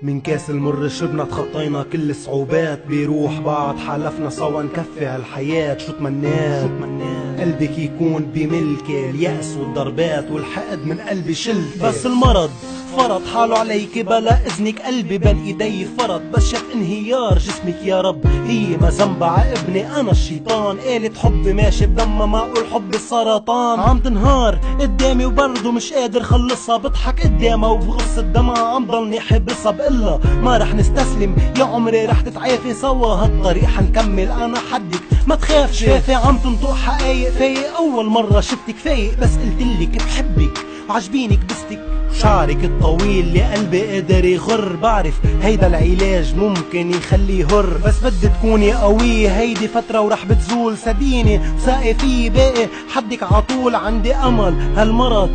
من كاس المر شربنا تخطينا كل الصعوبات، بيروح بعض حالفنا سوا نكفي هالحياة. شو تمنيت قلبك يكون بملكي، اليأس والضربات والحقد من قلبي شلتي، بس المرض فرض حاله عليك بلا اذنك، قلبي بين ايدي فرض، بس شاف انهيار جسمك يا رب. هي ما ذنب ابني انا الشيطان، قالت حب ماشي بدمها معقول حب السرطان. عم تنهار قدامي وبرضه مش قادر خلصها، بضحك قدامها وبغص الدمع عم ضلني حبسها. بقلها ما رح نستسلم يا عمري رح تتعافي سوا، هالطريق حنكمل انا حدك ما تخاف. شافي عم تنطق حقايق فايق، اول مرة شفتك فايق بس قلتلك بحبك وعجبينك بستك شعرك الطويل اللي قلبي قادر يغر. بعرف هيدا العلاج ممكن يخليه هر، بس بدي تكوني قوية هيدي فترة ورح بتزول. صدقيني وثقي فيه باقي حدك عطول، عندي امل هالمرض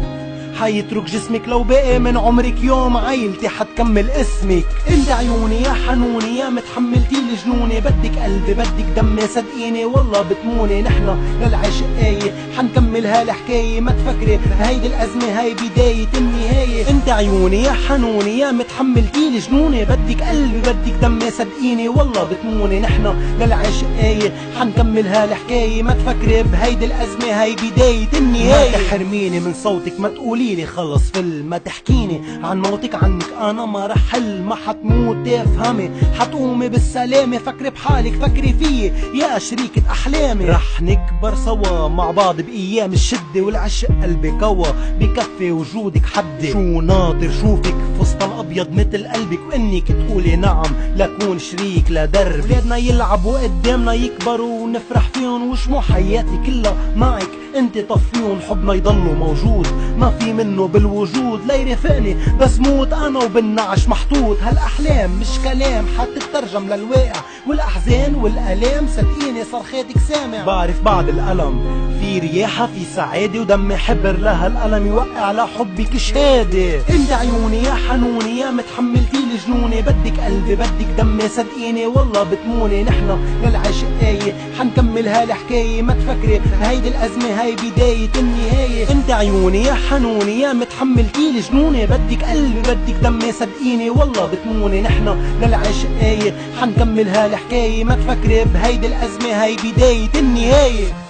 حيترك جسمك، لو بقي من عمرك يوم عيلتي حتكمل اسمك. انت عيوني يا حنوني يا متحملتي لجنوني، بدك قلبي بدك دمي صدقيني والله بتموني. نحنا للعشق آية حنكمل هالحكاية، ما تفكري هيدي الأزمة هاي بداية النهاية. انت عيوني يا حنوني يا متحملتي لجنوني، بدك قلبي بدك دمي صدقيني والله بتموني. نحنا للعشق آية حنكمل هالحكاية، ما تفكري بهيدي الأزمة هاي بداية النهاية. ما تحرميني من صوتك ما تقولي لي خلص فيلم، ما تحكيني عن موتك عنك انا ما رح حل. ما حتموتي افهمي حتقومي بالسلامة، فكري بحالك فكري فيي يا شريكة احلامي. رح نكبر سوا مع بعض بايام الشدة والعشق، قلبي كوا بكفي وجودك حدي. شو ناطر شوفك فستان ابيض مثل قلبك، وانك تقولي نعم لكون شريك لدربي. ولادنا يلعبوا قدامنا يكبروا ونفرح فيهم، وشمو حياتي كلها معك انت طفيهم. حبنا يضلوا موجود ما في منه بالوجود، لا يرافقني بس موت انا وبالنعش محطوط. هالاحلام مش كلام حتترجم للواقع، والاحزان والالام صدقيني صرخاتك سامع. بعرف بعد الالم في رياحة في سعادة، ودمي حبر لها الالم يوقع لحبك شهادة. انت عيوني يا حنوني يا متحملتي لجنوني، بدك قلبي بدك دمي صدقيني والله بتموني. نحنا للعشق آية حنكمل هالحكاية، ما تفكري هيدي الازمة هاي بداية النهاية. انت عيوني يا حنوني يا متحملتي لجنوني، بدك قلبي بدك دمي صدقيني والله بتموني. نحنا للعشق آية حنكمل هالحكاية، ما تفكري بهيدي الازمة هاي بداية النهاية.